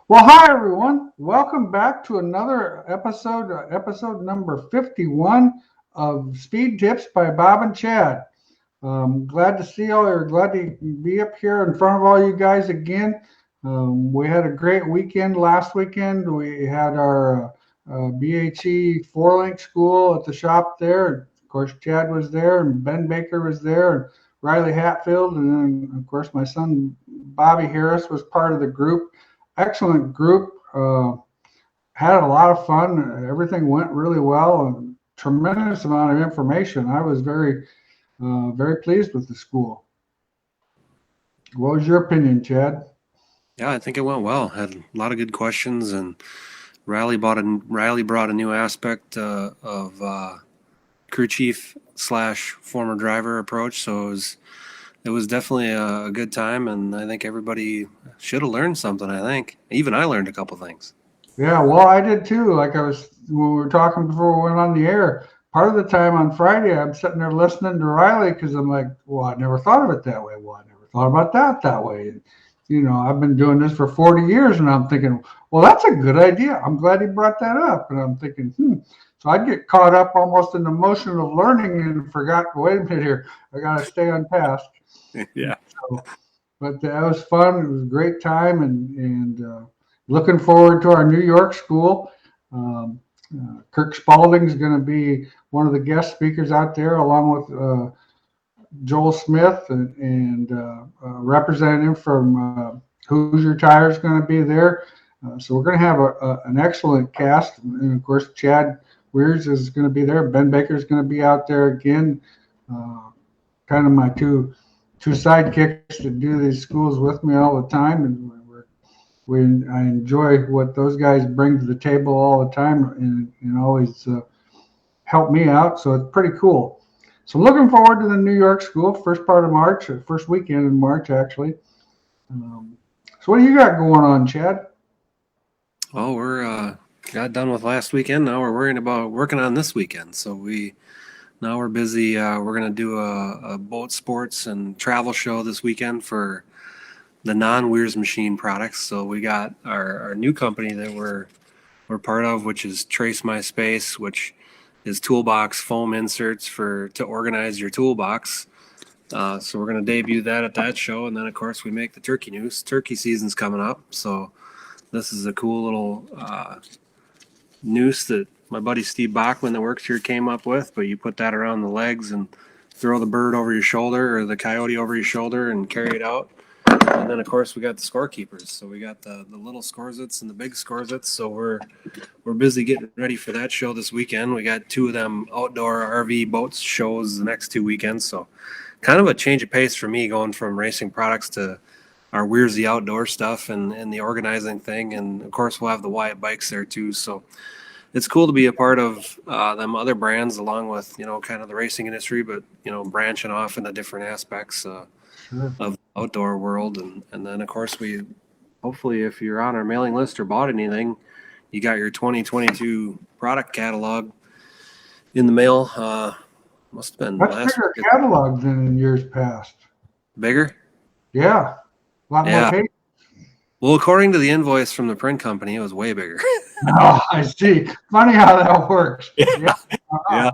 Well, hi everyone. Welcome back to another episode, episode number 51 of Speed Tips by Bob and Chad. Glad to see all, or glad to be up here in front of all you guys again. We had a great weekend last weekend. We had our BHE four-link school at the shop there. Of course, Chad was there, and Ben Baker was there, and Riley Hatfield, and then of course my son Bobby Harris was part of the group. Excellent group. Had a lot of fun. Everything went really well, and tremendous amount of information. I was very pleased with the school. What was your opinion, Chad? Yeah, I think it went well. Had a lot of good questions, and Riley brought a new aspect of crew chief slash former driver approach. So it was definitely a good time, and I think everybody should have learned something. I think even I learned a couple things. Yeah, well, I did too. Like I was when we were talking before we went on the air. Part of the time on Friday, I'm sitting there listening to Riley because I'm like, well, I never thought of it that way. Well, I never thought about that way. And, I've been doing this for 40 years, and I'm thinking, well, that's a good idea. I'm glad he brought that up. And I'm thinking. So I'd get caught up almost in the motion of learning and forgot, wait a minute here, I got to stay on task. Yeah. So, but that was fun. It was a great time, and looking forward to our New York school. Kirk Spalding is going to be one of the guest speakers out there, along with Joel Smith and representative from Hoosier Tire is going to be there. So we're going to have an excellent cast, and of course Chad Wehrs is going to be there. Ben Baker is going to be out there again. Kind of my two sidekicks to do these schools with me all the time, and I enjoy what those guys bring to the table all the time, and always help me out. So it's pretty cool. So looking forward to the New York school, first part of March, or first weekend in March, actually. So what do you got going on, Chad? Well, we're got done with last weekend. Now we're worrying about working on this weekend. So we're busy. We're gonna do a boat sports and travel show this weekend for the non-Wehrs machine products. So we got our new company that we're part of, which is Trace My Space, which is toolbox foam inserts to organize your toolbox. So we're going to debut that at that show, and then of course we make the turkey noose. Turkey season's coming up, so this is a cool little noose that my buddy Steve Bachman that works here came up with. But you put that around the legs and throw the bird over your shoulder or the coyote over your shoulder and carry it out. And then of course we got the scorekeepers. So we got the little scorzits and the big scorzits. So we're busy getting ready for that show this weekend. We got two of them outdoor RV boats shows the next 2 weekends. So kind of a change of pace for me going from racing products to our Wehrs the outdoor stuff and the organizing thing. And of course we'll have the Wyatt bikes there too. So it's cool to be a part of them other brands along with, kind of the racing industry, but, branching off into different aspects Sure. of the outdoor world. And then, of course, hopefully, if you're on our mailing list or bought anything, you got your 2022 product catalog in the mail. Must have been Much last bigger week. catalog than in years past. Bigger? Yeah, a lot more Yeah. pages. Well, according to the invoice from the print company, it was way bigger. Oh, I see. Funny how that works. Yeah. Yeah.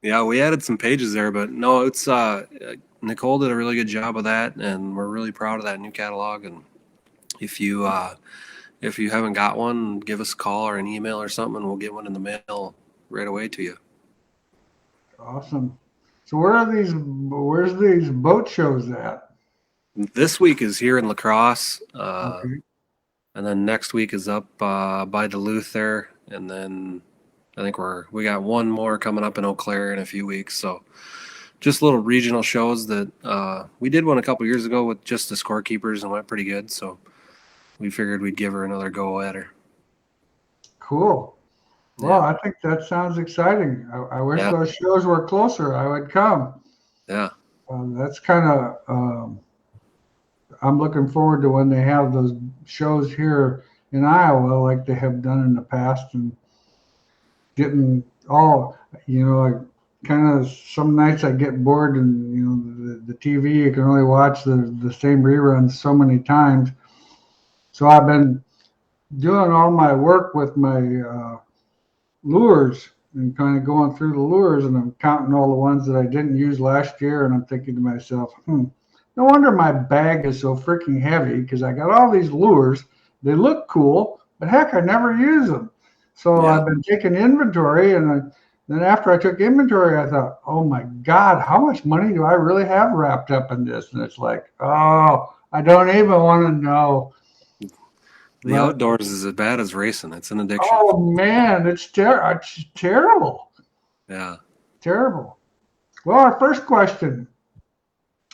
Yeah, we added some pages there, but no, it's Nicole did a really good job of that, and we're really proud of that new catalog. And if you haven't got one, give us a call or an email or something, and we'll get one in the mail right away to you. Awesome. So where's these boat shows at? This week is here in La Crosse, Okay. and then next week is up by Duluth there, and then I think we got one more coming up in Eau Claire in a few weeks. So just little regional shows that we did one a couple years ago with just the scorekeepers and went pretty good. So we figured we'd give her another go at her. Cool. Well, I think that sounds exciting. I wish those shows were closer. I would come. Yeah. That's kind of, I'm looking forward to when they have those shows here in Iowa like they have done in the past, and getting all, like kind of some nights I get bored, and the TV, you can only watch the same reruns so many times. So I've been doing all my work with my lures and kind of going through the lures, and I'm counting all the ones that I didn't use last year, and I'm thinking to myself, no wonder my bag is so freaking heavy, because I got all these lures. They look cool, but heck, I never use them. So Yeah. I've been taking inventory, and then after I took inventory, I thought, oh my God, how much money do I really have wrapped up in this? And it's like, oh, I don't even want to know. The But outdoors is as bad as racing. It's an addiction. oh man, it's terrible, Yeah. terrible. Well, our first question.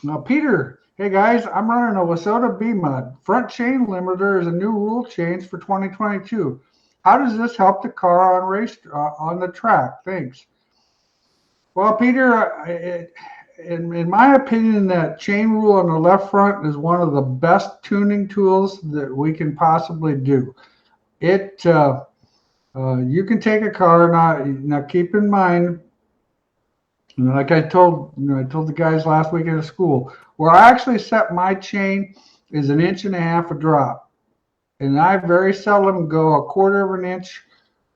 Now, Peter, hey guys, I'm running a Wasota B mod. Front chain limiter is a new rule change for 2022. How does this help the car on the track? Thanks. Well, Peter, in my opinion, that chain rule on the left front is one of the best tuning tools that we can possibly do. It you can take a car now. Keep in mind, like I told the guys last week at school, where I actually set my chain is 1.5 inches a drop, and I very seldom go 1/4 of an inch,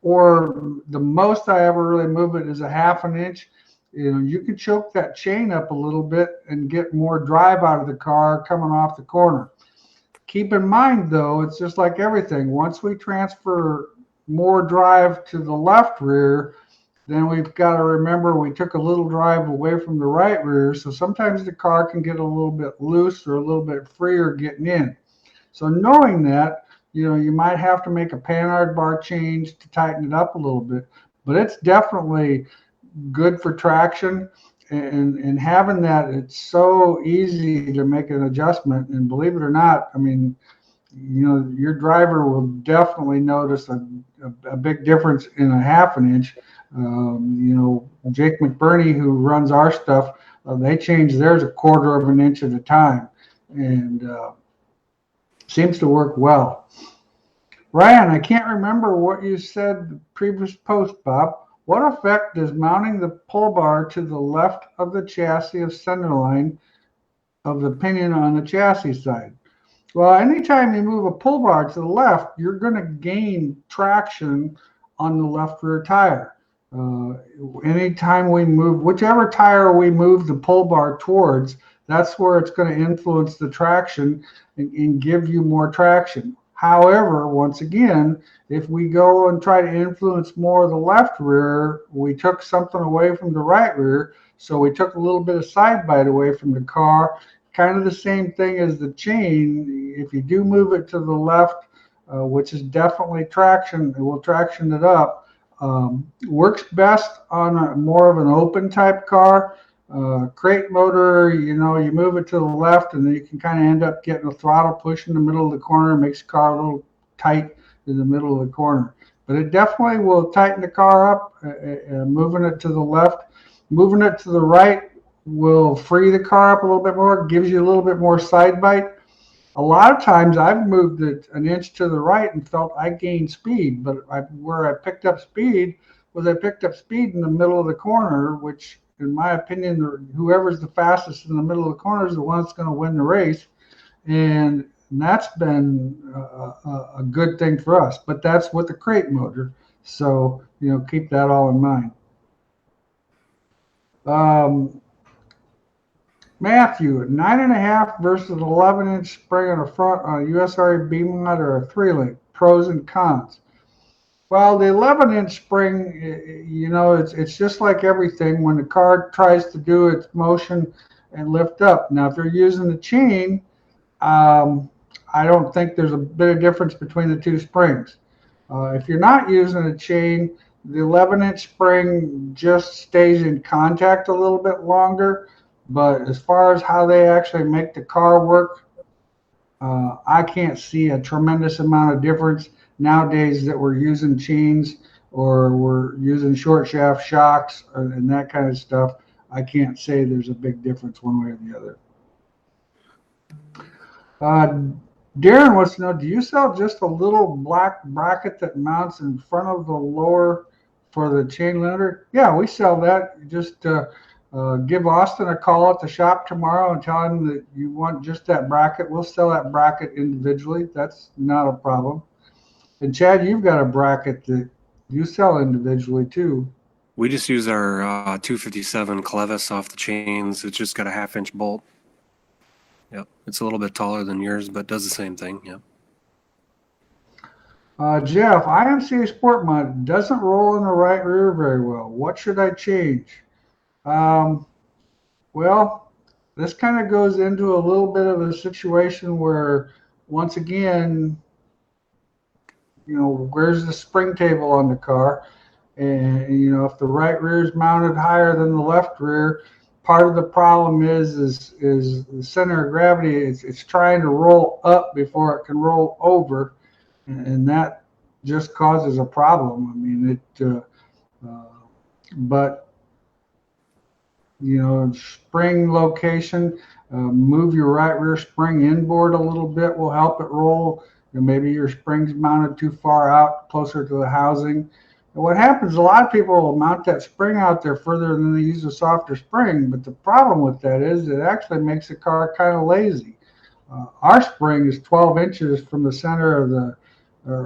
or the most I ever really move it is 1/2 inch. You can choke that chain up a little bit and get more drive out of the car coming off the corner. Keep in mind, though, it's just like everything. Once we transfer more drive to the left rear, then we've got to remember we took a little drive away from the right rear. So sometimes the car can get a little bit loose or a little bit freer getting in. So knowing that, you might have to make a panhard bar change to tighten it up a little bit. But it's definitely good for traction. And having that, it's so easy to make an adjustment. And believe it or not, I mean, your driver will definitely notice a big difference in 1/2 inch. Jake McBurney, who runs our stuff, they change theirs 1/4 of an inch at a time, and seems to work well. Ryan, I can't remember what you said the previous post, Bob. What effect does mounting the pull bar to the left of the chassis of centerline of the pinion on the chassis side? Well, anytime you move a pull bar to the left, you're going to gain traction on the left rear tire. Anytime we move, whichever tire we move the pull bar towards, that's where it's going to influence the traction and give you more traction. However, once again, if we go and try to influence more of the left rear, we took something away from the right rear. So we took a little bit of side bite away from the car. Kind of the same thing as the chain. If you do move it to the left, which is definitely traction, it will traction it up. Works best on more of an open type car. Crate motor, you move it to the left, and then you can kind of end up getting a throttle push in the middle of the corner. It makes the car a little tight in the middle of the corner. But it definitely will tighten the car up, moving it to the left. Moving it to the right will free the car up a little bit more, gives you a little bit more side bite. A lot of times I've moved it 1 inch to the right and felt I gained speed, but where I picked up speed was I picked up speed in the middle of the corner, which in my opinion, whoever's the fastest in the middle of the corner is the one that's going to win the race. And that's been a good thing for us, but that's with the crate motor. So, keep that all in mind. Matthew, 9.5 versus 11-inch spring on the front on a USRA B mod or a 3-link. Pros and cons. Well, the 11-inch spring, it's just like everything. When the car tries to do its motion and lift up. Now, if you're using the chain, I don't think there's a bit of difference between the two springs. If you're not using a chain, the 11-inch spring just stays in contact a little bit longer. But as far as how they actually make the car work, I can't see a tremendous amount of difference nowadays that we're using chains or we're using short shaft shocks and that kind of stuff. I can't say there's a big difference one way or the other. Darren wants to know, do you sell just a little black bracket that mounts in front of the lower for the chain limiter? Yeah, we sell that. Just give Austin a call at the shop tomorrow and tell him that you want just that bracket. We'll sell that bracket individually. That's not a problem. And Chad, you've got a bracket that you sell individually too. We just use our 257 clevis off the chains. It's just got a 1/2 inch bolt. Yep, it's a little bit taller than yours, but does the same thing. Yep. Jeff, IMCA Sport Mod doesn't roll in the right rear very well. What should I change? Um, well, this kind of goes into a little bit of a situation where, once again, where's the spring table on the car? And, if the right rear is mounted higher than the left rear, part of the problem is the center of gravity. It's trying to roll up before it can roll over, and that just causes a problem. I mean, but spring location, move your right rear spring inboard a little bit will help it roll. Maybe your spring's mounted too far out, closer to the housing. And what happens, a lot of people will mount that spring out there further than they use a softer spring, but the problem with that is it actually makes the car kind of lazy. Our spring is 12 inches from the center of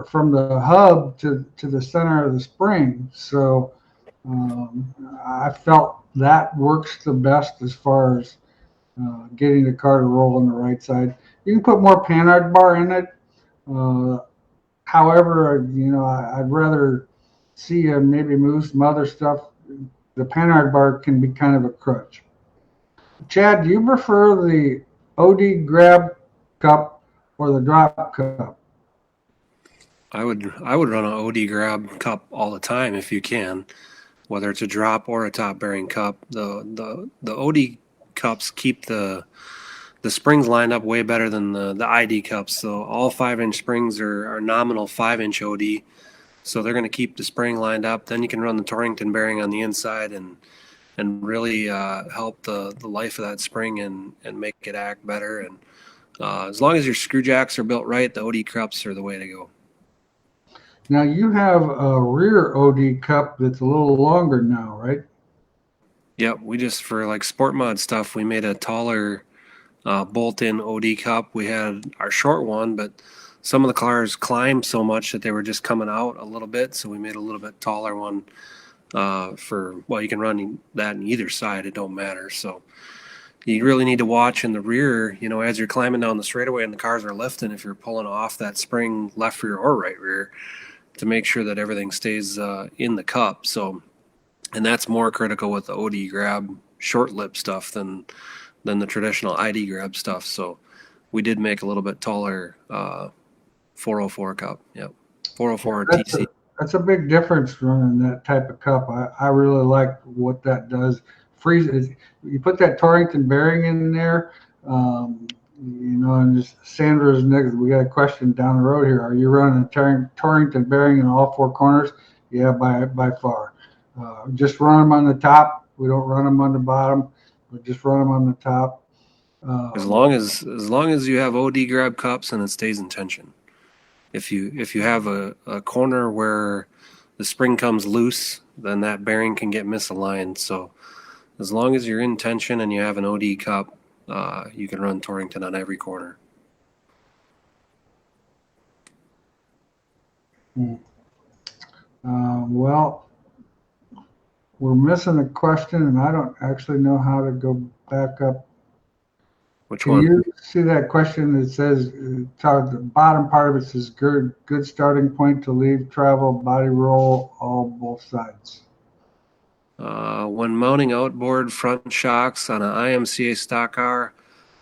from the hub to the center of the spring. So I felt that works the best as far as getting the car to roll on the right side. You can put more panhard bar in it. However, I'd rather see you maybe move some other stuff. The panhard bar can be kind of a crutch. Chad, do you prefer the OD grab cup or the drop cup? I would run an OD grab cup all the time if you can, whether it's a drop or a top bearing cup. The OD cups keep the springs lined up way better than the ID cups. So all 5-inch springs are nominal 5-inch OD. So they're going to keep the spring lined up. Then you can run the Torrington bearing on the inside and really help the life of that spring and make it act better. And as long as your screw jacks are built right, the OD cups are the way to go. Now you have a rear OD cup that's a little longer now, right? Yep, we just, for like sport mod stuff, we made a taller bolt-in OD cup. We had our short one, but some of the cars climbed so much that they were just coming out a little bit, so we made a little bit taller one you can run that on either side, it don't matter. So you really need to watch in the rear, as you're climbing down the straightaway and the cars are lifting, if you're pulling off that spring left rear or right rear, to make sure that everything stays in the cup. So, and that's more critical with the OD grab short lip stuff than the traditional ID grab stuff. So we did make a little bit taller 404 cup. Yep. 404 TC. That's a big difference running that type of cup. I really like what that does. Freeze. You put that Torrington bearing in there, and just Sandra's next. We got a question down the road here. Are you running a Torrington bearing in all 4 corners? Yeah, by far. Just run them on the top. We don't run them on the bottom. We just run them on the top. As long as you have OD grab cups and it stays in tension. If you have a corner where the spring comes loose, then that bearing can get misaligned. So as long as you're in tension and you have an OD cup, you can run Torrington on every corner. Well, we're missing a question, and I don't actually know how to go back up. Which Can one? you see that question that says, the bottom part of it says, good starting point to leave travel, body roll, both sides. When mounting outboard front shocks on an IMCA stock car,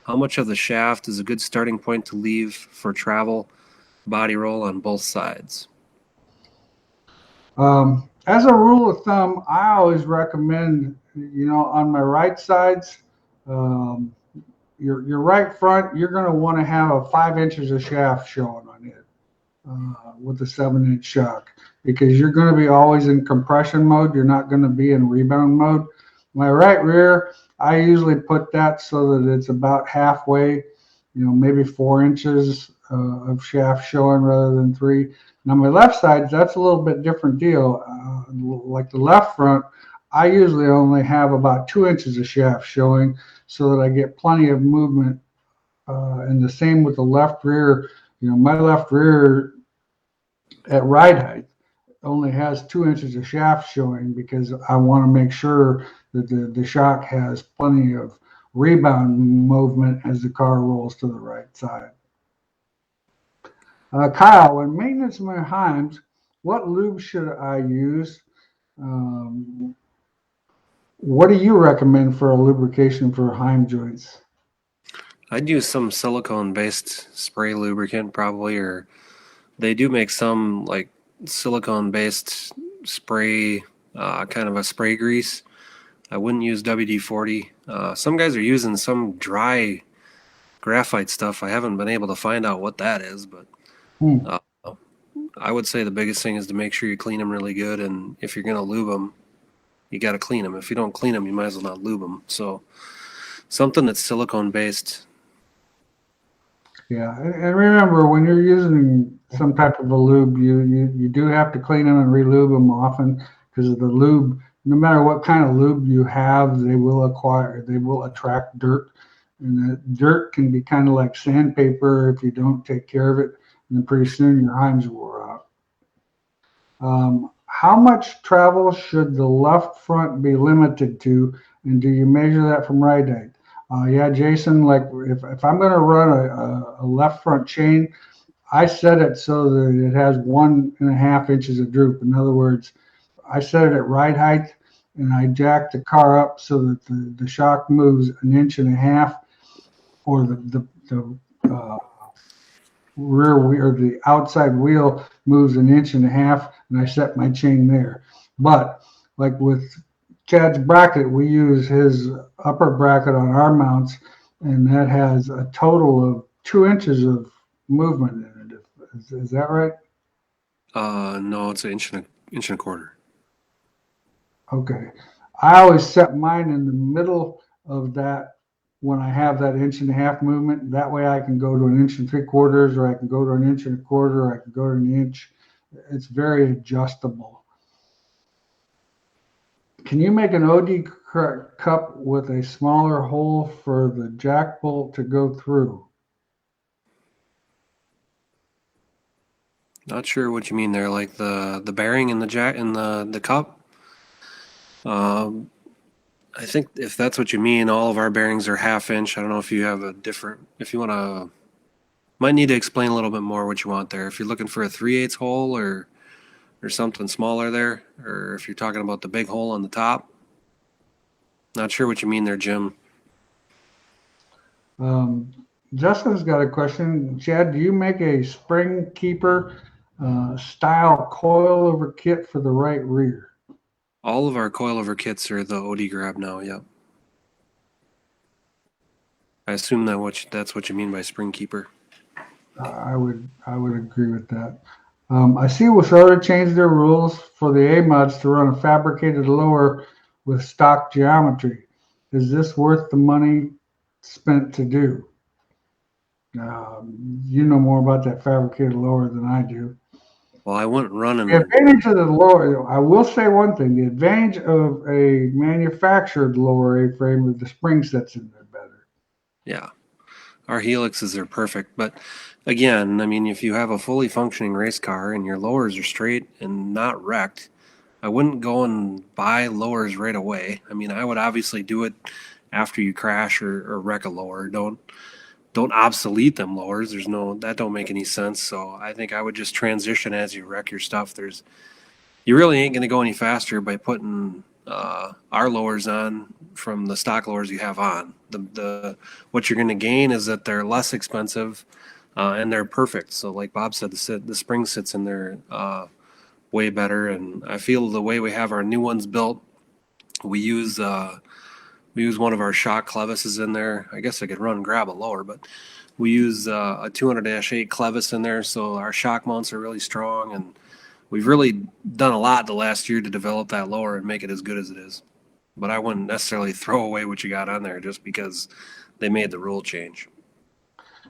how much of the shaft is a good starting point to leave for travel, body roll on both sides? As a rule of thumb, I always recommend, on my right sides, your right front, you're going to want to have 5 inches of shaft showing on it with a 7-inch shock, because you're going to be always in compression mode. You're not going to be in rebound mode. My right rear, I usually put that so that it's about halfway, maybe 4 inches of shaft showing rather than 3. Now my left side, that's a little bit different deal. Like the left front, I usually only have about 2 inches of shaft showing, so that I get plenty of movement. And the same with the left rear. My left rear, at ride height only has 2 inches of shaft showing because I want to make sure that the shock has plenty of rebound movement as the car rolls to the right side. Kyle, when maintenance my Heims, what lube should I use? What do you recommend for a lubrication for Heim joints? I'd use some silicone-based spray lubricant probably, or they do make some like silicone-based spray, kind of a spray grease. I wouldn't use WD-40. Some guys are using some dry graphite stuff. I haven't been able to find out what that is, but uh, I would say the biggest thing is to make sure you clean them really good, and if you're going to lube them, you got to clean them. If you don't clean them, you might as well not lube them. So something that's silicone-based. Yeah, and remember, when you're using some type of a lube, you do have to clean them and re-lube them often, because the lube, no matter what kind of lube you have, they will attract dirt, and that dirt can be kind of like sandpaper if you don't take care of it, and then pretty soon your Heims will wear out. How much travel should the left front be limited to, and do you measure that from ride height? Yeah, Jason, like if I'm going to run a left front chain, I set it so that it has 1.5 inches of droop. In other words, I set it at ride height, and I jack the car up so that the shock moves 1.5 inches, or the rear wheel or the outside wheel moves 1.5 inches, and I set my chain there. But like with Chad's bracket, we use his upper bracket on our mounts, and that has a total of 2 inches of movement in it. Is that right? No, it's 1.25 inches. Okay. I always set mine in the middle of that when I have that 1.5 inch movement. That way I can go to 1.75 inches, or I can go to 1.25 inches, or I can go to 1 inch. It's very adjustable. Can you make an OD cup with a smaller hole for the jack bolt to go through? Not sure what you mean there, like the bearing in the jack in the cup. I think if that's what you mean, all of our bearings are 1/2 inch. I don't know if you have a different. If you want to, might need to explain a little bit more what you want there. If you're looking for a 3/8 hole or something smaller there, or if you're talking about the big hole on the top. Not sure what you mean there, Jim. Justin's got a question. Chad, do you make a spring keeper style coilover kit for the right rear? All of our coilover kits are the OD grab now. Yep. I assume that's what you mean by spring keeper. I would agree with that. I see Wasota changed their rules for the A-mods to run a fabricated lower with stock geometry. Is this worth the money spent to do? You know more about that fabricated lower than I do. Well, I wouldn't run in The advantage of the lower, I will say one thing, the advantage of a manufactured lower A-frame with the spring sets in there better. Yeah. Our helixes are perfect, but again, I mean, if you have a fully functioning race car and your lowers are straight and not wrecked, I wouldn't go and buy lowers right away. I mean, I would obviously do it after you crash or wreck a lower. Don't obsolete them lowers. That don't make any sense. So I think I would just transition as you wreck your stuff. You really ain't going to go any faster by putting our lowers on from the stock lowers you have on. What you're going to gain is that they're less expensive and they're perfect. So like Bob said, the spring sits in there way better. And I feel the way we have our new ones built, we use one of our shock clevises in there. I guess I could grab a lower, but we use a 200-8 clevis in there. So our shock mounts are really strong, and we've really done a lot the last year to develop that lower and make it as good as it is. But I wouldn't necessarily throw away what you got on there just because they made the rule change.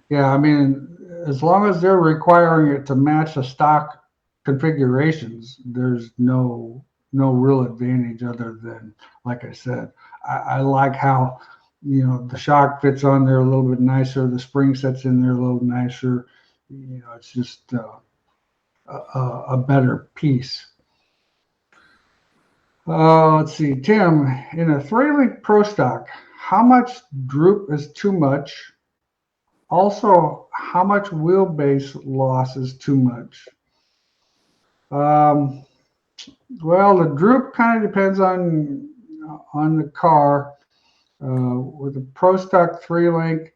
Yeah, I mean, as long as they're requiring it to match the stock configurations, there's no real advantage other than, like I said, I like how, the shock fits on there a little bit nicer, the spring sets in there a little nicer. It's just a better piece. Let's see, Tim, in a 3-link Pro Stock, how much droop is too much? Also, how much wheelbase loss is too much? Well, the droop kind of depends on the car. With the Pro Stock 3-link,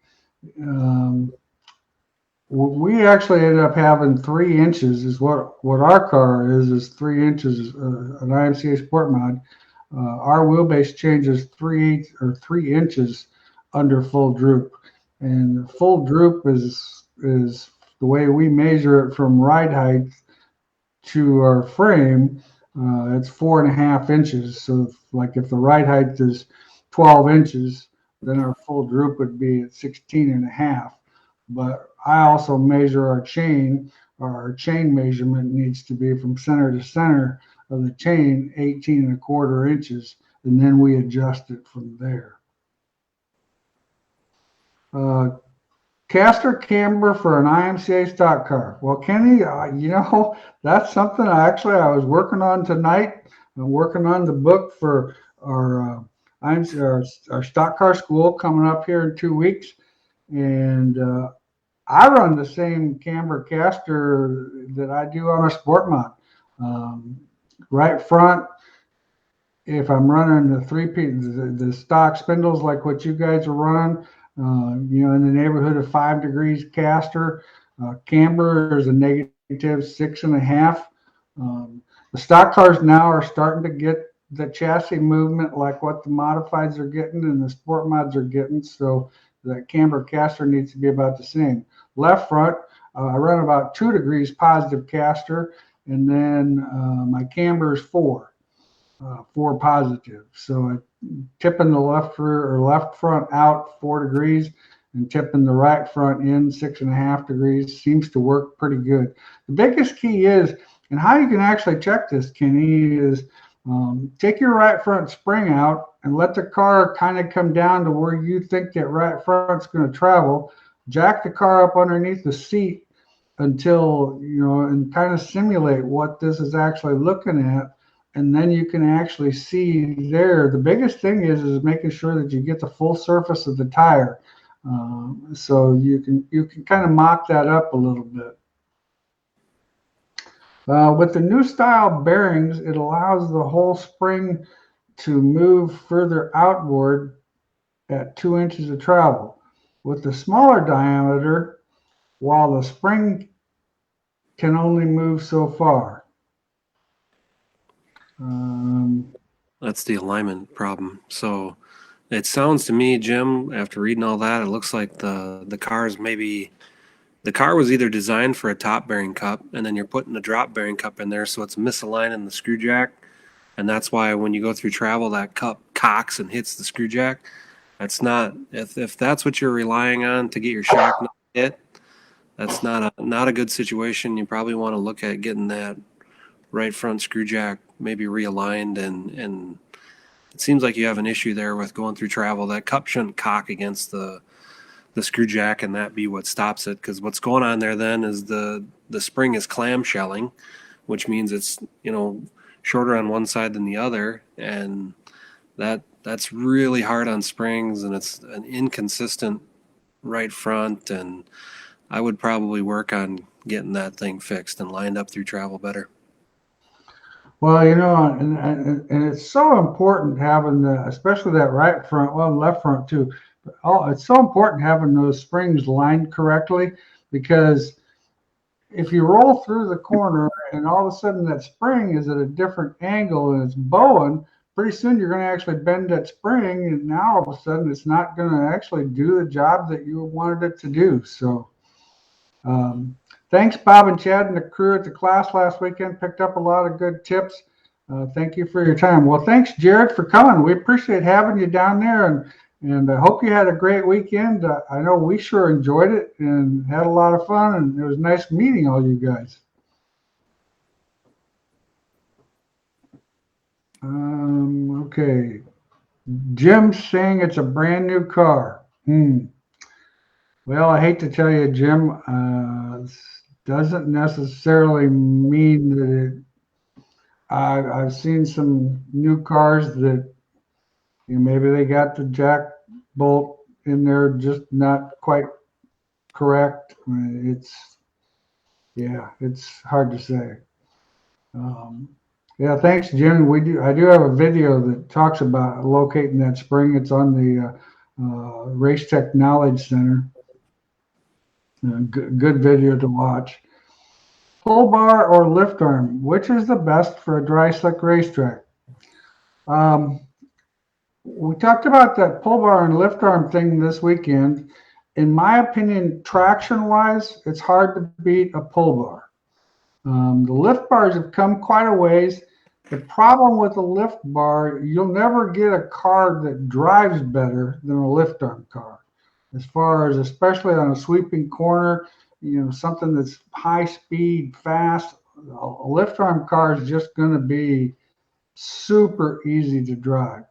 we actually ended up having 3 inches is what our car is 3 inches, an IMCA Sport Mod. Our wheelbase changes 3 inches under full droop, and full droop is the way we measure it from ride height to our frame. It's 4.5 inches. So like if the ride height is 12 inches, then our full droop would be at 16.5. But I also measure our chain. Our chain measurement needs to be from center to center of the chain 18.25 inches, and then we adjust it from there. Caster camber for an IMCA stock car. Well, Kenny, that's something I was working on tonight. I'm working on the book for our stock car school coming up here in 2 weeks, and I run the same camber caster that I do on a Sport Mod. Right front, if I'm running the stock spindles like what you guys are running, in the neighborhood of 5 degrees caster, camber is a -6.5. The stock cars now are starting to get the chassis movement like what the modifieds are getting and the Sport Mods are getting, so that camber caster needs to be about the same. Left front, I run about 2 degrees positive caster, and then my camber is 4 positive. So tipping the left rear or left front out 4 degrees and tipping the right front in 6.5 degrees seems to work pretty good. The biggest key is, and how you can actually check this, Kenny, is take your right front spring out and let the car kind of come down to where you think that right front's going to travel. Jack the car up underneath the seat until, and kind of simulate what this is actually looking at. And then you can actually see there. The biggest thing is making sure that you get the full surface of the tire. So you can kind of mock that up a little bit. With the new style bearings, it allows the whole spring to move further outward at 2 inches of travel. With the smaller diameter, while the spring can only move so far. That's the alignment problem. So it sounds to me, Jim, after reading all that, it looks like the car was either designed for a top bearing cup, and then you're putting a drop bearing cup in there, so it's misaligning the screw jack, and that's why when you go through travel, that cup cocks and hits the screw jack. That's not, if that's what you're relying on to get your shock not hit, that's not a good situation. You probably want to look at getting that right front screw jack maybe realigned, and it seems like you have an issue there with going through travel. That cup shouldn't cock against the screw jack and that be what stops it, because what's going on there then is the spring is clamshelling, which means it's shorter on one side than the other, and that's really hard on springs, and it's an inconsistent right front, and I would probably work on getting that thing fixed and lined up through travel better. Well, and it's so important having especially that right front, well, left front too. It's so important having those springs lined correctly, because if you roll through the corner and all of a sudden that spring is at a different angle and it's bowing, pretty soon you're going to actually bend that spring, and now all of a sudden it's not going to actually do the job that you wanted it to do. So thanks, Bob and Chad and the crew at the class last weekend. Picked up a lot of good tips. Thank you for your time. Well, thanks, Jared, for coming. We appreciate having you down there, and I hope you had a great weekend. I know we sure enjoyed it and had a lot of fun, and it was nice meeting all you guys. Okay. Jim's saying it's a brand new car. Well, I hate to tell you, Jim, doesn't necessarily mean that it. I've seen some new cars that maybe they got the jack bolt in there just not quite correct. It's hard to say. Yeah, thanks, Jim. I do have a video that talks about locating that spring. It's on the Race Tech Knowledge Center. Good video to watch. Pull bar or lift arm, which is the best for a dry slick racetrack? We talked about that pull bar and lift arm thing this weekend. In my opinion, traction-wise, it's hard to beat a pull bar. The lift bars have come quite a ways. The problem with the lift bar, you'll never get a car that drives better than a lift arm car. As far as, especially on a sweeping corner, something that's high speed, fast, a lift arm car is just going to be super easy to drive.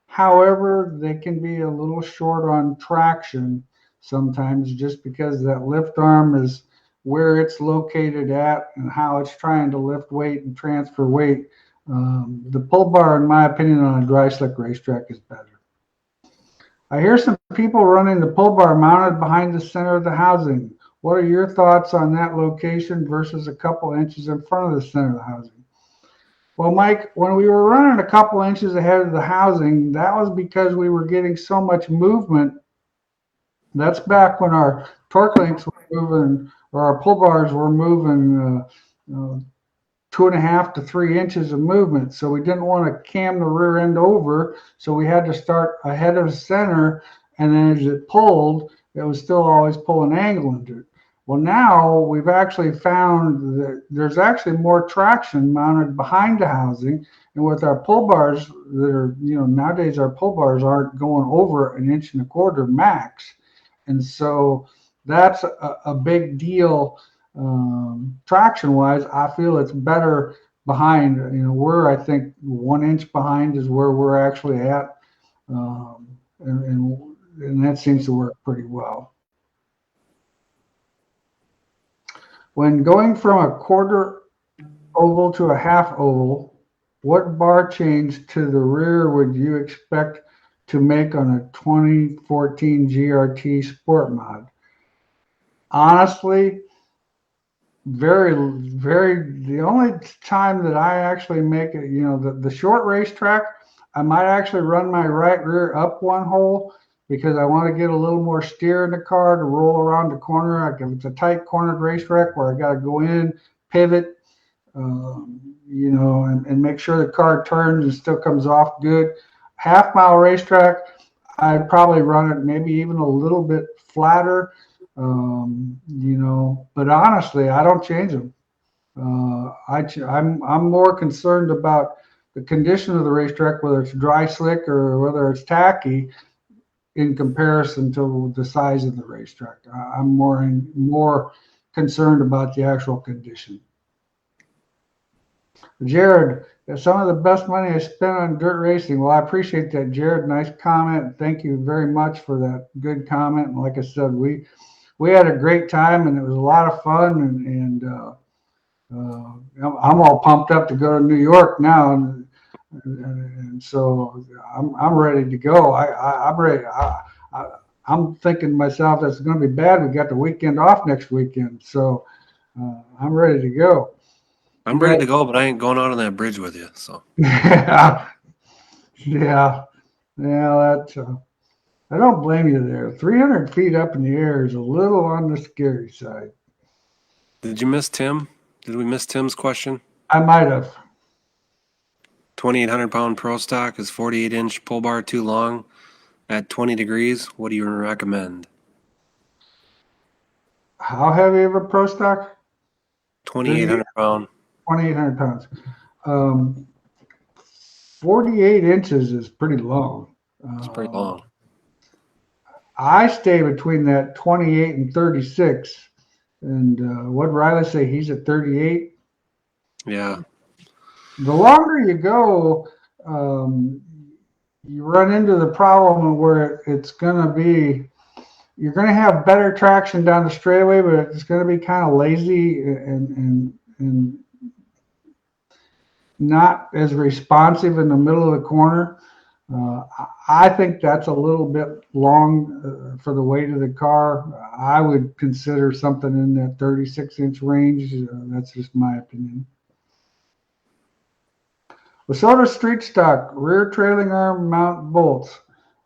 However, they can be a little short on traction sometimes just because that lift arm is where it's located at and how it's trying to lift weight and transfer weight. The pull bar, in my opinion, on a dry slick racetrack is better. I hear some people running the pull bar mounted behind the center of the housing. What are your thoughts on that location versus a couple inches in front of the center of the housing? Well, Mike, when we were running a couple inches ahead of the housing, that was because we were getting so much movement. That's back when our torque links were moving, or our pull bars were moving 2.5 to 3 inches of movement. So we didn't want to cam the rear end over. So we had to start ahead of center. And then as it pulled, it was still always pulling angle into it. Well, now we've actually found that there's actually more traction mounted behind the housing. And with our pull bars that are, nowadays our pull bars aren't going over 1.25 inches max. And so that's a big deal. Traction wise, I feel it's better behind. We're, I think, 1 inch behind is where we're actually at. And that seems to work pretty well. When going from a quarter oval to a half oval, what bar change to the rear would you expect to make on a 2014 GRT Sport Mod? Honestly, the only time that I actually make it, the short racetrack, I might actually run my right rear up one hole because I want to get a little more steer in the car to roll around the corner. If it's a tight cornered racetrack where I got to go in, pivot, and make sure the car turns and still comes off good. Half mile racetrack, I'd probably run it maybe even a little bit flatter, but honestly, I don't change them. I'm more concerned about the condition of the racetrack, whether it's dry slick or whether it's tacky, in comparison to the size of the racetrack. I'm more concerned about the actual condition. Jared, some of the best money I spent on dirt racing. Well, I appreciate that, Jared. Nice comment. Thank you very much for that good comment. And like I said, we had a great time and it was a lot of fun. And I'm all pumped up to go to New York now. And so I'm ready to go. I'm ready. I'm thinking to myself, that's going to be bad. We got the weekend off next weekend. So I'm ready to go. I'm ready to go, but I ain't going out on that bridge with you. So yeah. That I don't blame you there. 300 feet up in the air is a little on the scary side. Did you miss Tim? Did we miss Tim's question? I might have. 2,800 pound pro stock is 48 inch pull bar too long at 20 degrees. What do you recommend? How heavy of a pro stock? 2,800 pound. 2,800 pounds. 48 inches is pretty long. It's pretty long. I stay between that 28 and 36. And what did Riley say? He's at 38? Yeah. The longer you go, you run into the problem where it's going to be, you're going to have better traction down the straightaway, but it's going to be kind of lazy and not as responsive in the middle of the corner. I think that's a little bit long for the weight of the car. I would consider something in that 36-inch range. That's just my opinion. Wayzata street stock rear trailing arm mount bolts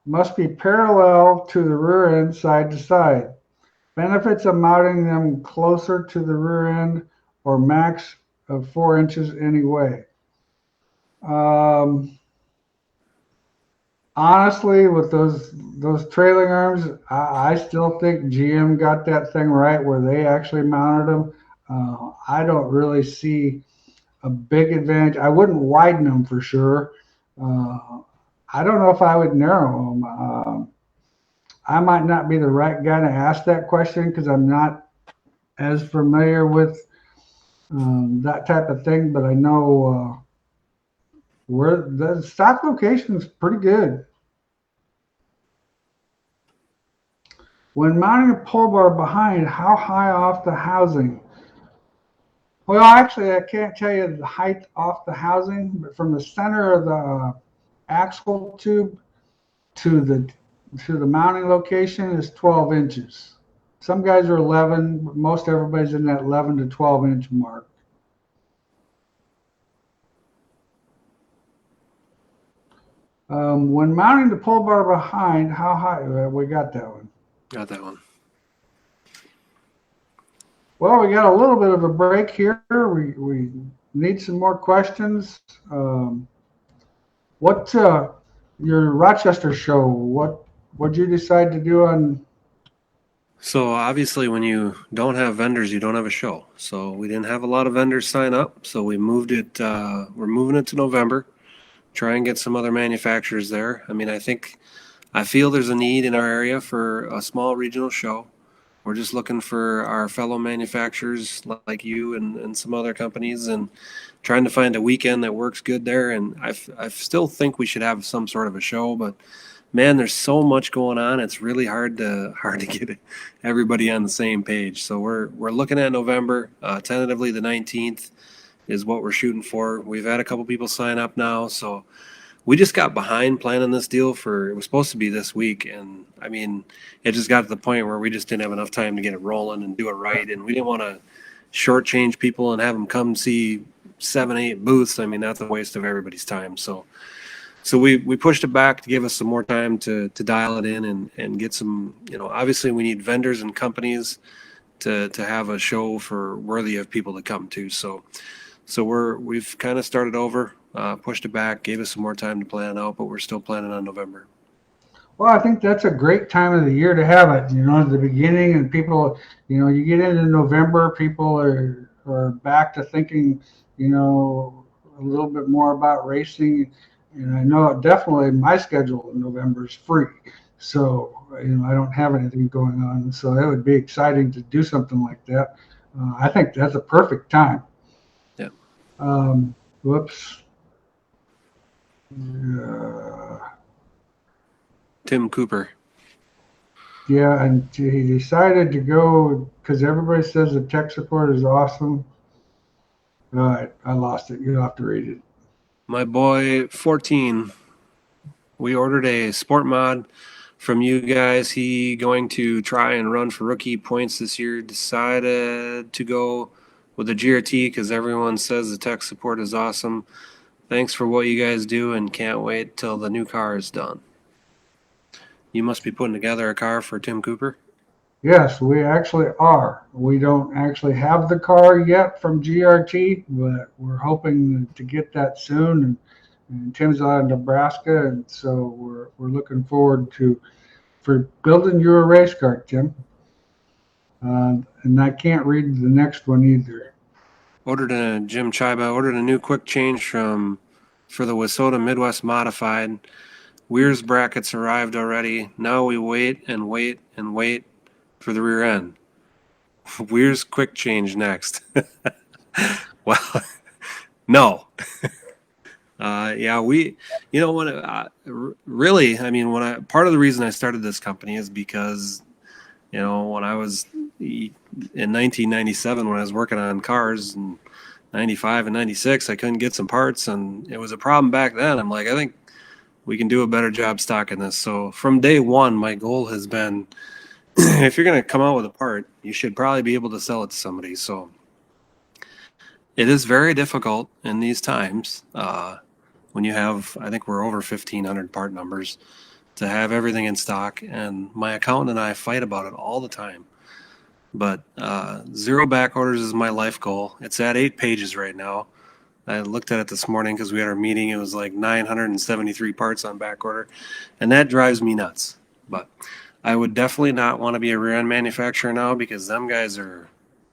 must be parallel to the rear end side to side. Benefits of mounting them closer to the rear end or max of 4 inches anyway. Honestly, with those trailing arms, I still think GM got that thing right where they actually mounted them. I don't really see a big advantage. I wouldn't widen them for sure. I don't know if I would narrow them. I might not be the right guy to ask that question because I'm not as familiar with that type of thing, but I know where the stock location is pretty good. When mounting a pull bar behind, how high off the housing? Well, actually, I can't tell you the height off the housing, but from the center of the axle tube to the mounting location is 12 inches. Some guys are 11, but most everybody's in that 11 to 12 inch mark. When mounting the pull bar behind, how high? We got that one. Got that one. Well, we got a little bit of a break here. We need some more questions. What your Rochester show? What'd you decide to do on? So obviously, when you don't have vendors, you don't have a show. So we didn't have a lot of vendors sign up. So we moved it. We're moving it to November. Try and get some other manufacturers there. I mean, I feel there's a need in our area for a small regional show. We're just looking for our fellow manufacturers like you and some other companies and trying to find a weekend that works good there. And I still think we should have some sort of a show, but man, there's so much going on. It's really hard to get everybody on the same page. So we're looking at November, tentatively the 19th is what we're shooting for. We've had a couple people sign up now, so we just got behind planning this deal it was supposed to be this week. And I mean, it just got to the point where we just didn't have enough time to get it rolling and do it right. And we didn't want to shortchange people and have them come see 7-8 booths. I mean, that's a waste of everybody's time. So we pushed it back to give us some more time to dial it in and get some, obviously we need vendors and companies to have a show worthy of people to come to. So we've kind of started over, pushed it back, gave us some more time to plan out, but we're still planning on November. Well, I think that's a great time of the year to have it. At the beginning, and people, you get into November, people are back to thinking, a little bit more about racing. And I know definitely my schedule in November is free, so I don't have anything going on. So it would be exciting to do something like that. I think that's a perfect time. Whoops. Tim Cooper. Yeah, and he decided to go because everybody says the tech support is awesome. All right, I lost it. You'll have to read it. My boy, 14. We ordered a sport mod from you guys. He going to try and run for rookie points this year. Decided to go with the GRT because everyone says the tech support is awesome. Thanks for what you guys do and can't wait till the new car is done. You must be putting together a car for Tim Cooper? Yes, we actually are. We don't actually have the car yet from GRT, but we're hoping to get that soon. And Tim's out of Nebraska, and so we're looking forward for building you a race car, Tim. And I can't read the next one either. Ordered a new quick change for the Wayzata Midwest Modified. Wehrs brackets arrived already. Now we wait and wait and wait for the rear end. Wehrs quick change next. Well, no. Really, I mean, part of the reason I started this company is because When I was in 1997, when I was working on cars in 95 and 96, I couldn't get some parts, and it was a problem back then. I'm like, I think we can do a better job stocking this. So from day one, my goal has been, if you're going to come out with a part, you should probably be able to sell it to somebody. So it is very difficult in these times when you have, I think we're over 1,500 part numbers, to have everything in stock. And my accountant and I fight about it all the time. But 0 back orders is my life goal. It's at 8 pages right now. I looked at it this morning because we had our meeting. It was like 973 parts on back order, and that drives me nuts. But I would definitely not want to be a rear end manufacturer now, because them guys are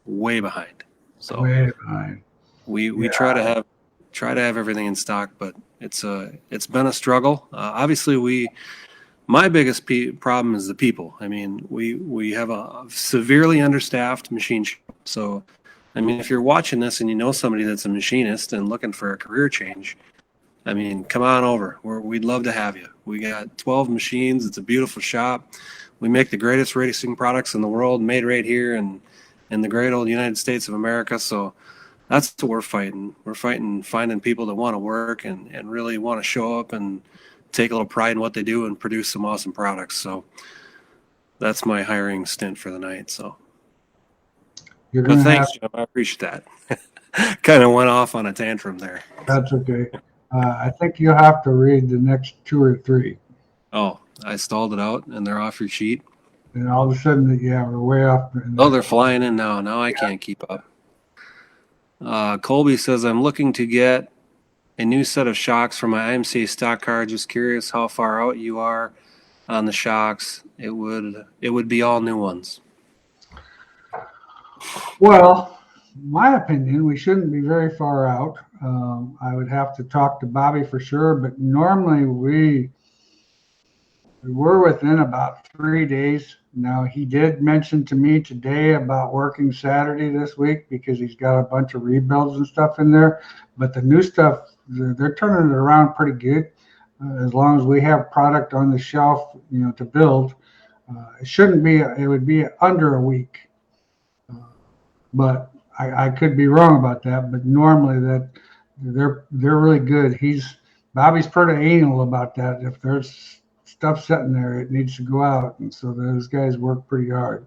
way behind. So Way behind. we try to have everything in stock, but it's been a struggle. Obviously, my biggest problem is the people. I mean, we have a severely understaffed machine shop. So, I mean, if you're watching this and you know somebody that's a machinist and looking for a career change, I mean, come on over. We'd love to have you. We got 12 machines. It's a beautiful shop. We make the greatest racing products in the world, made right here in the great old United States of America. So that's what we're fighting. We're fighting finding people that want to work and really want to show up and take a little pride in what they do and produce some awesome products. So that's my hiring stint for the night. So, but thanks, Jim. I appreciate that. Kind of went off on a tantrum there. That's okay. I think you have to read the next 2 or 3. Oh, I stalled it out and they're off your sheet. And all of a sudden, we're way off. Oh, they're flying in now. Now I can't keep up. Colby says, I'm looking to get a new set of shocks for my IMCA stock car. Just curious how far out you are on the shocks. It would be all new ones. Well, my opinion, we shouldn't be very far out. I would have to talk to Bobby for sure, but normally we were within about 3 days. Now, he did mention to me today about working Saturday this week because he's got a bunch of rebuilds and stuff in there. But the new stuff, they're turning it around pretty good. As long as we have product on the shelf, to build, it would be under a week. But I could be wrong about that. But normally that they're really good. Bobby's pretty anal about that. If there's stuff sitting there, it needs to go out, and so those guys work pretty hard.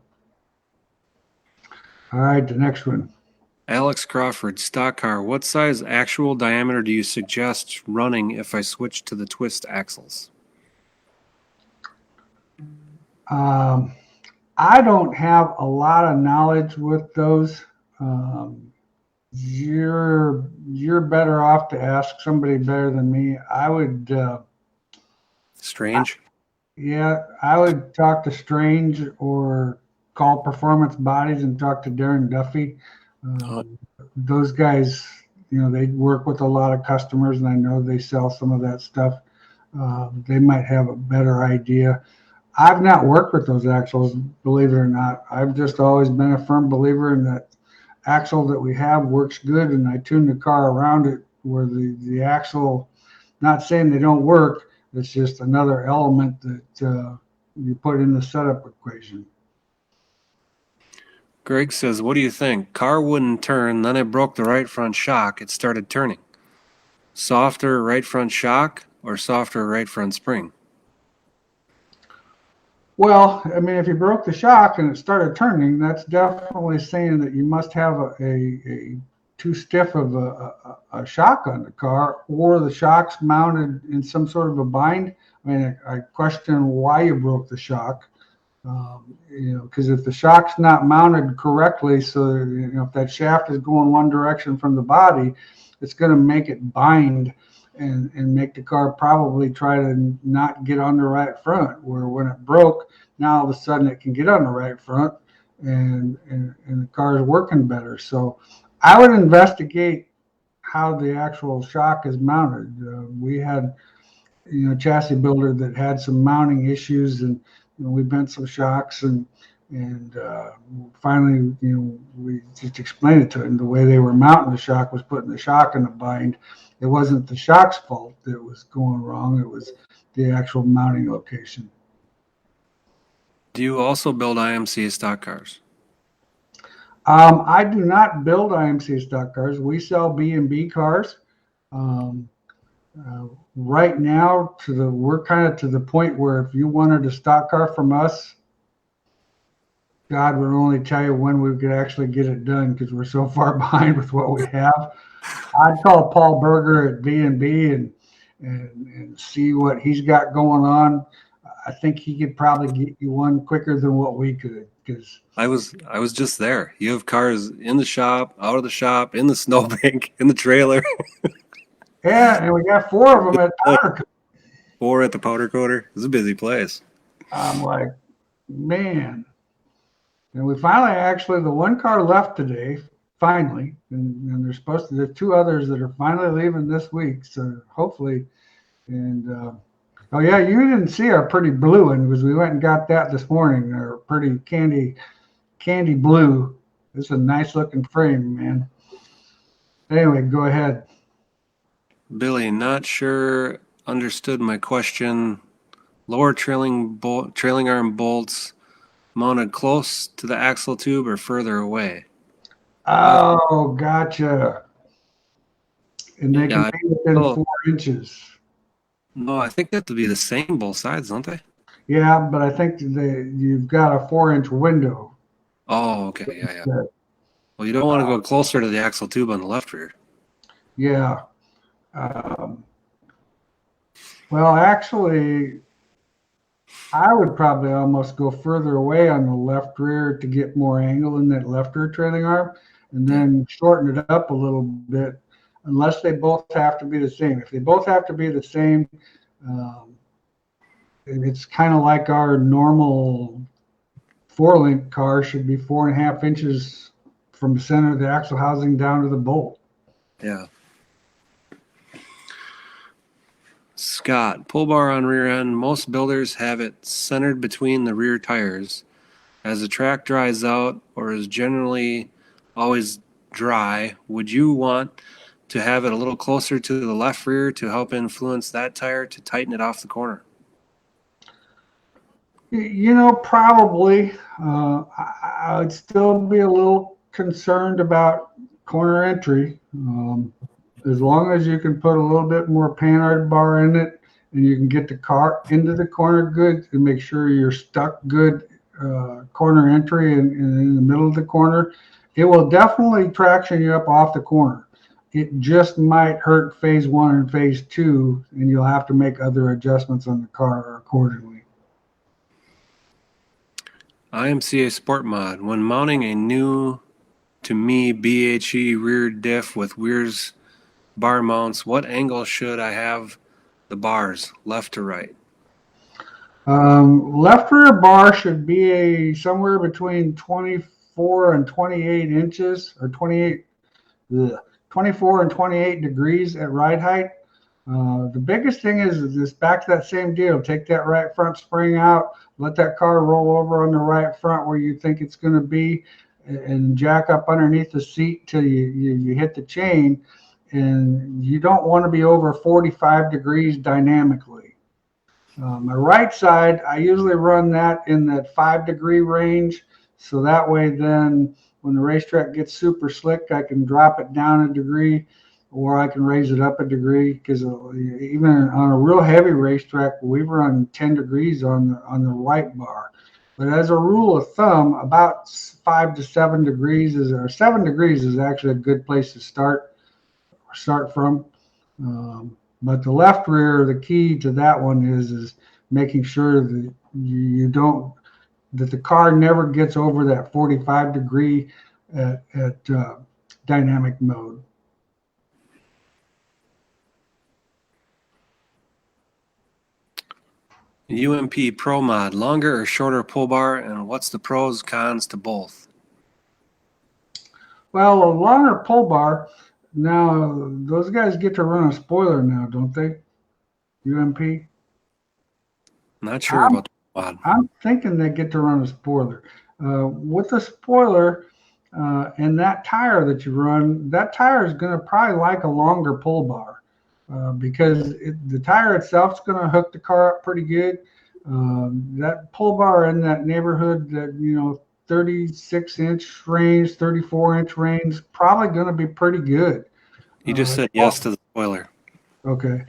All right, the next one. Alex Crawford, stock car. What size actual diameter do you suggest running if I switch to the twist axles? I don't have a lot of knowledge with those. You're better off to ask somebody better than me. I would. Strange? I would talk to Strange or call Performance Bodies and talk to Darren Duffy. Those guys, they work with a lot of customers, and I know they sell some of that stuff. They might have a better idea. I've not worked with those axles, believe it or not. I've just always been a firm believer in that axle that we have works good, and I tune the car around it where the axle, not saying they don't work, it's just another element that you put in the setup equation. Greg says, what do you think? Car wouldn't turn, then it broke the right front shock. It started turning. Softer right front shock or softer right front spring? Well, I mean, if you broke the shock and it started turning, that's definitely saying that you must have a too stiff of a shock on the car, or the shock's mounted in some sort of a bind. I mean, I question why you broke the shock, because if the shock's not mounted correctly, so if that shaft is going one direction from the body, it's going to make it bind and make the car probably try to not get on the right front, where when it broke, now all of a sudden it can get on the right front and the car is working better. So I would investigate how the actual shock is mounted. We had, chassis builder that had some mounting issues, and we bent some shocks, and finally, we just explained it to him. The way they were mounting the shock was putting the shock in the bind. It wasn't the shock's fault that was going wrong. It was the actual mounting location. Do you also build IMC stock cars? I do not build IMC stock cars. We sell B&B cars. Um, right now, we're kind of to the point where if you wanted a stock car from us, God would only tell you when we could actually get it done because we're so far behind with what we have. I'd call Paul Berger at B&B and see what he's got going on. I think he could probably get you one quicker than what we could because I was just there. You have cars in the shop, out of the shop, in the snowbank, in the trailer, yeah, and we got four of them at Powder Coat. or at the powder coater. It's a busy place. I'm like, man. And we finally actually the one car left today, finally, and there's two others that are finally leaving this week. So hopefully, and oh yeah, you didn't see our pretty blue one because we went and got that this morning. Our pretty candy blue. It's a nice looking frame, man. Anyway, go ahead. Billy, not sure understood my question. Lower trailing arm bolts mounted close to the axle tube or further away? Oh, gotcha. And they can Yeah, be within 4 inches. no, I think they have to be the same both sides, don't they? Yeah, but I think you've got a 4 inch window. Oh, okay, yeah. Well, you don't want to go closer to the axle tube on the left rear. Yeah. Well, actually, I would probably almost go further away on the left rear to get more angle in that left rear trailing arm and then shorten it up a little bit, unless they both have to be the same. If they both have to be the same, it's kind of like our normal 4-link car should be 4.5 inches from the center of the axle housing down to the bolt. Yeah. Scott, pull bar on rear end. Most builders have it centered between the rear tires. As the track dries out or is generally always dry, would you want to have it a little closer to the left rear to help influence that tire to tighten it off the corner? Probably. I would still be a little concerned about corner entry. As long as you can put a little bit more panhard bar in it and you can get the car into the corner good and make sure you're stuck good corner entry in the middle of the corner, it will definitely traction you up off the corner. It just might hurt phase 1 and phase 2, and you'll have to make other adjustments on the car accordingly. IMCA Sport Mod. When mounting a new to me BHE rear diff with Wehrs bar mounts, what angle should I have the bars, left to right? Left rear bar should be somewhere between 24 and 28 inches, or 24 and 28 degrees at ride height. The biggest thing is this back to that same deal. Take that right front spring out, let that car roll over on the right front where you think it's going to be, and jack up underneath the seat till you hit the chain. And you don't want to be over 45 degrees dynamically. My right side, I usually run that in that 5-degree range. So that way then when the racetrack gets super slick, I can drop it down a degree or I can raise it up a degree, because even on a real heavy racetrack, we run 10 degrees on the right bar. But as a rule of thumb, about 5 to 7 degrees or 7 degrees is actually a good place to start from. But the left rear, the key to that one is making sure that that the car never gets over that 45 degree at dynamic mode. UMP Pro Mod, longer or shorter pull bar, and what's the pros, cons to both? Well, a longer pull bar, now those guys get to run a spoiler now, don't they? UMP? Not sure about the mod. I'm thinking they get to run a spoiler. With the spoiler and that tire that you run, that tire is going to probably like a longer pull bar because the tire itself is going to hook the car up pretty good. That pull bar in that neighborhood, that 36-inch range, 34-inch range, probably going to be pretty good. You just said yes to the spoiler. Okay.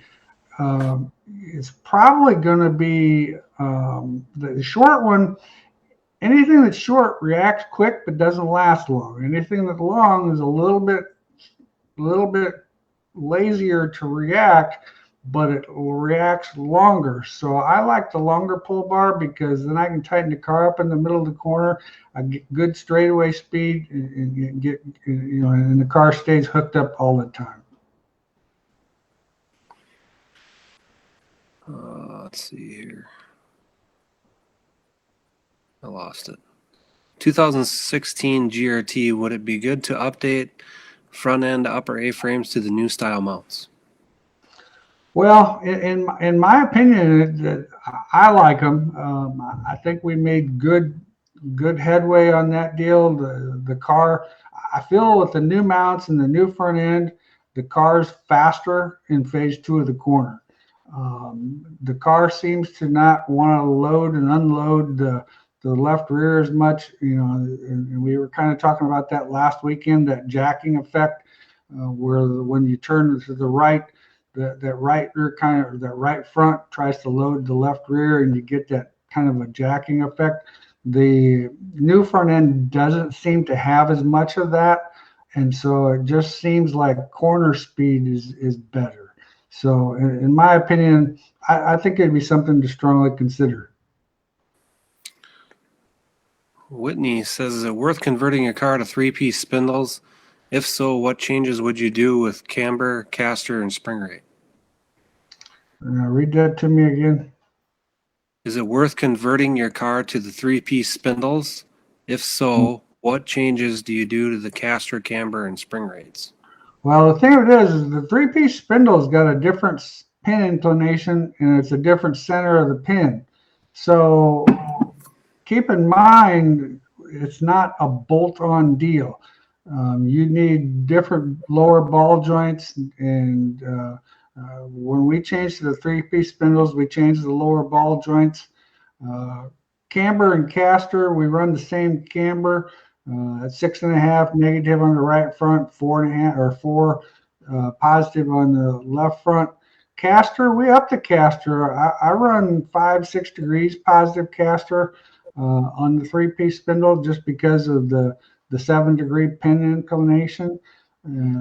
It's probably going to be the short one. Anything that's short reacts quick but doesn't last long. Anything that's long is a little bit lazier to react, but it reacts longer. So I like the longer pull bar because then I can tighten the car up in the middle of the corner. I get good straightaway speed and get and the car stays hooked up all the time. Let's see here. I lost it. 2016 GRT, would it be good to update front end upper A-frames to the new style mounts? Well, in my opinion, I like them. I think we made good headway on that deal. The car, I feel with the new mounts and the new front end, the car's faster in phase 2 of the corner. The car seems to not want to load and unload the left rear as much, and we were kind of talking about that last weekend, that jacking effect, where when you turn to the right, that right rear that right front tries to load the left rear, and you get that kind of a jacking effect. The new front end doesn't seem to have as much of that, and so it just seems like corner speed is better. So in my opinion, I think it'd be something to strongly consider. Whitney says, is it worth converting your car to 3-piece spindles? If so, what changes would you do with camber, caster, and spring rate? Read that to me again. Is it worth converting your car to the 3-piece spindles? If so, what changes do you do to the caster, camber, and spring rates? Well, the thing of it is the 3-piece spindle's got a different pin inclination, and it's a different center of the pin. So keep in mind, it's not a bolt-on deal. You need different lower ball joints, and when we changed to the 3-piece spindles, we changed the lower ball joints. Camber and caster, we run the same camber at 6.5 negative on the right front, 4.5 or 4 positive on the left front. Caster, we up the caster. I run 5-6 degrees positive caster on the 3-piece spindle just because of the 7-degree pin inclination.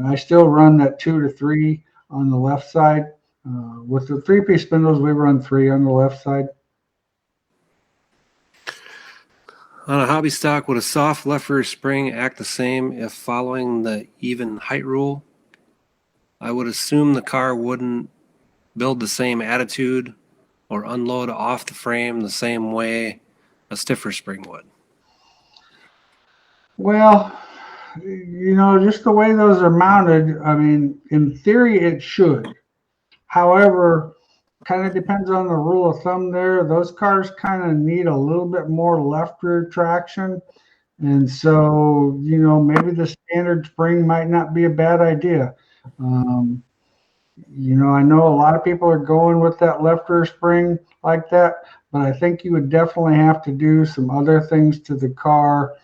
I still run that 2 to 3 on the left side. With the 3-piece spindles, we run 3 on the left side. On a hobby stock, would a soft left rear spring act the same if following the even height rule? I would assume the car wouldn't build the same attitude or unload off the frame the same way a stiffer spring would. Well, just the way those are mounted, I mean, in theory, it should. However, kind of depends on the rule of thumb there. Those cars kind of need a little bit more left rear traction. And so, maybe the standard spring might not be a bad idea. I know a lot of people are going with that left rear spring like that, but I think you would definitely have to do some other things to the car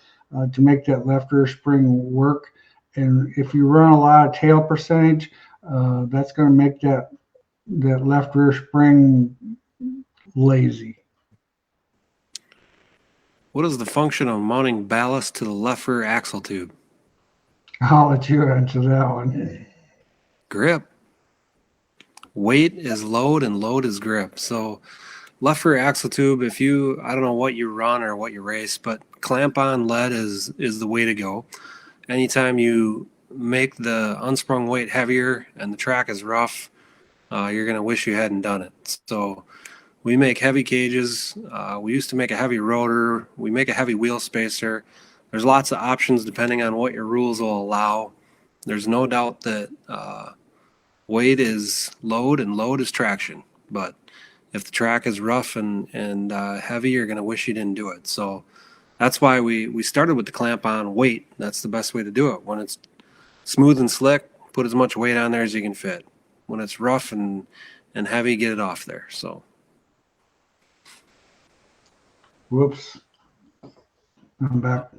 to make that left rear spring work. And if you run a lot of tail percentage, that's going to make that left rear spring lazy. What is the function of mounting ballast to the left rear axle tube? I'll let you answer that one. Grip. Weight is load and load is grip. So left rear axle tube, I don't know what you run or what you race, but clamp on lead is the way to go. Anytime you make the unsprung weight heavier and the track is rough, you're going to wish you hadn't done it. So we make heavy cages. We used to make a heavy rotor. We make a heavy wheel spacer. There's lots of options depending on what your rules will allow. There's no doubt that weight is load and load is traction. But if the track is rough and heavy, you're going to wish you didn't do it. So that's why we started with the clamp on weight. That's the best way to do it. When it's smooth and slick, put as much weight on there as you can fit. When it's rough and heavy, get it off there. So Whoops. I'm back.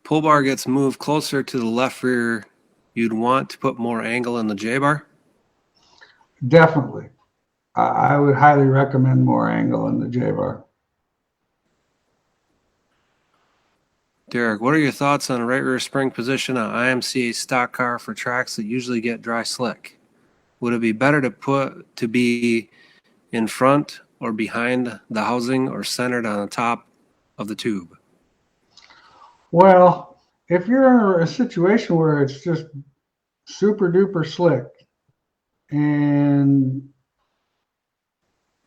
Pull bar gets moved closer to the left rear. You'd want to put more angle in the J-bar? Definitely. I would highly recommend more angle in the J-bar. Derek, what are your thoughts on right rear spring position on IMCA stock car for tracks that usually get dry slick? Would it be better to be in front or behind the housing or centered on the top of the tube? Well, if you're in a situation where it's just super duper slick and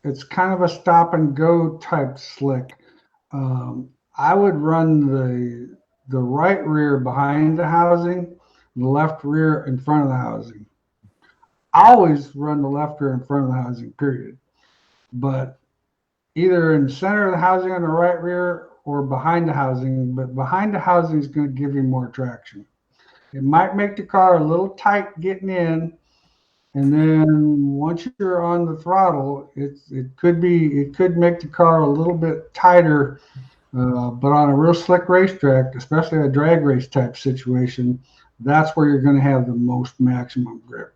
it's kind of a stop and go type slick, I would run the right rear behind the housing, the left rear in front of the housing. I always run the left rear in front of the housing, period. But either in the center of the housing on the right rear or behind the housing, but behind the housing is going to give you more traction. It might make the car a little tight getting in, and then once you're on the throttle, it could make the car a little bit tighter. But on a real slick racetrack, especially a drag race type situation, that's where you're going to have the most maximum grip.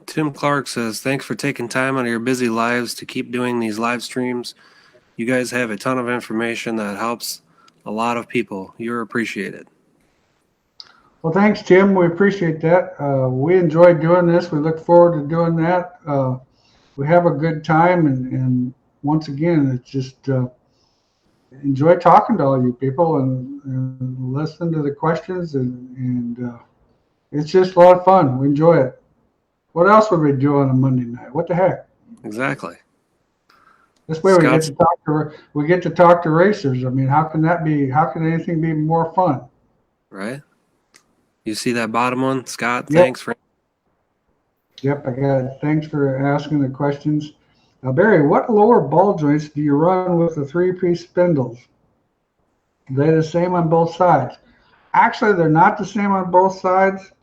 Tim Clark says, thanks for taking time out of your busy lives to keep doing these live streams. You guys have a ton of information that helps a lot of people. You're appreciated. Well, thanks, Tim. We appreciate that. We enjoy doing this. We look forward to doing that. We have a good time, and once again, it's just enjoy talking to all you people and listen to the questions, and it's just a lot of fun. We enjoy it. What else would we do on a Monday night? What the heck? Exactly. This way we get to talk to racers. I mean, how can anything be more fun? Right. You see that bottom one, Scott? Yep. Thanks for. Yep, I got it. Thanks for asking the questions. Now, Barry, what lower ball joints do you run with the 3-piece spindles? Are they the same on both sides? Actually, they're not the same on both sides.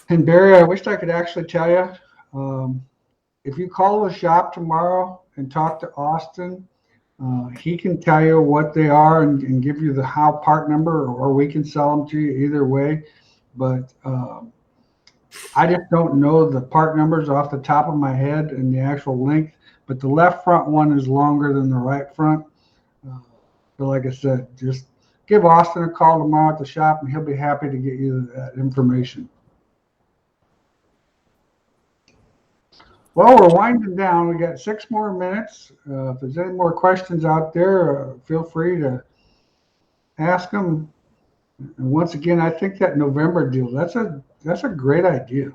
And Barry, I wish I could actually tell you. If you call the shop tomorrow and talk to Austin, he can tell you what they are and give you the part number, or we can sell them to you either way. But I just don't know the part numbers off the top of my head and the actual length. But the left front one is longer than the right front. But like I said, just give Austin a call tomorrow at the shop, and he'll be happy to get you that information. Well, we're winding down. We got 6 more minutes. If there's any more questions out there, feel free to ask them. And once again, I think that November deal, that's a great idea.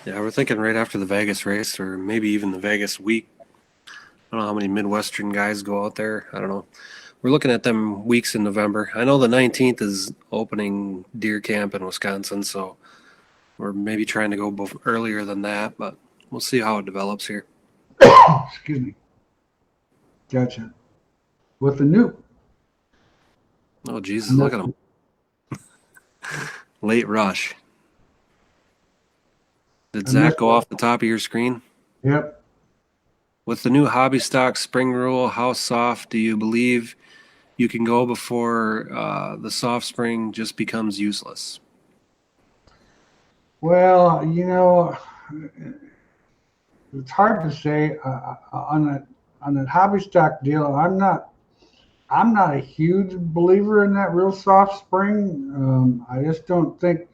Yeah, we're thinking right after the Vegas race, or maybe even the Vegas week. I don't know how many Midwestern guys go out there. I don't know. We're looking at them weeks in November. I know the 19th is opening deer camp in Wisconsin, so we're maybe trying to go earlier than that, but we'll see how it develops here. Excuse me. Gotcha. With the new. Oh, Jesus, look at him. Late rush. Did Zach go off the top of your screen? Yep. With the new hobby stock spring rule, how soft do you believe you can go before the soft spring just becomes useless? Well, it's hard to say on that hobby stock deal. I'm not a huge believer in that real soft spring. I just don't think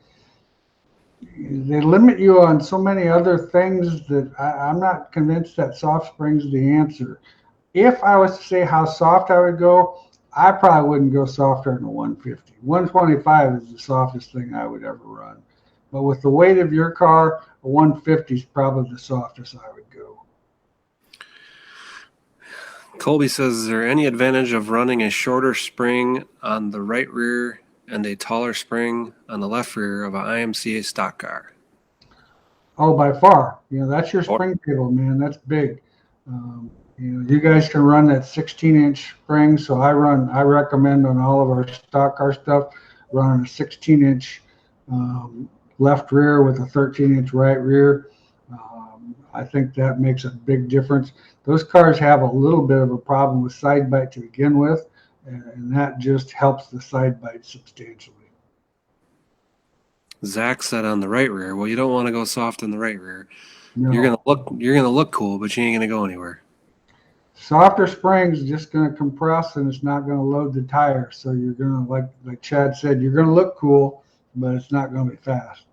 they limit you on so many other things that I'm not convinced that soft spring's the answer. If I was to say how soft I would go, I probably wouldn't go softer than a 150. 125 is the softest thing I would ever run. But with the weight of your car, a 150 is probably the softest I would go. Colby says, is there any advantage of running a shorter spring on the right rear and a taller spring on the left rear of an IMCA stock car? Oh, by far. That's your spring table, man. That's big. You guys can run that 16-inch spring. So I recommend on all of our stock car stuff, running a 16-inch left rear with a 13-inch right rear. I think that makes a big difference. Those cars have a little bit of a problem with side bite to begin with, and that just helps the side bite substantially. Zach said on the right rear. Well, you don't want to go soft in the right rear. No. You're gonna look cool, but you ain't gonna go anywhere. Softer springs just going to compress, and it's not going to load the tire. So you're going to, like Chad said, you're going to look cool, but it's not going to be fast.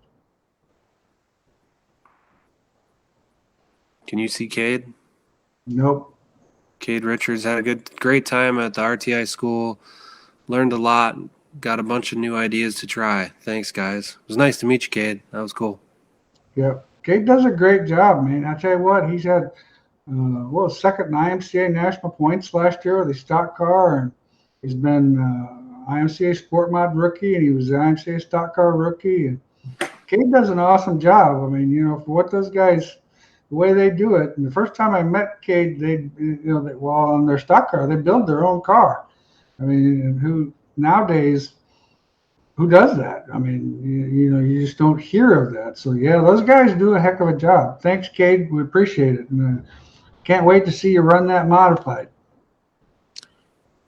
Can you see Cade? Nope. Cade Richards had a great time at the RTI school. Learned a lot. Got a bunch of new ideas to try. Thanks, guys. It was nice to meet you, Cade. That was cool. Yep. Cade does a great job, man. I tell you what, he's had second in IMCA national points last year with his stock car, and he's been IMCA Sport Mod rookie, and he was the IMCA stock car rookie. And Cade does an awesome job. I mean, for what those guys, the way they do it. And the first time I met Cade, on their stock car, they build their own car. I mean, who does that? I mean, you just don't hear of that. So yeah, those guys do a heck of a job. Thanks, Cade. We appreciate it. And, can't wait to see you run that modified.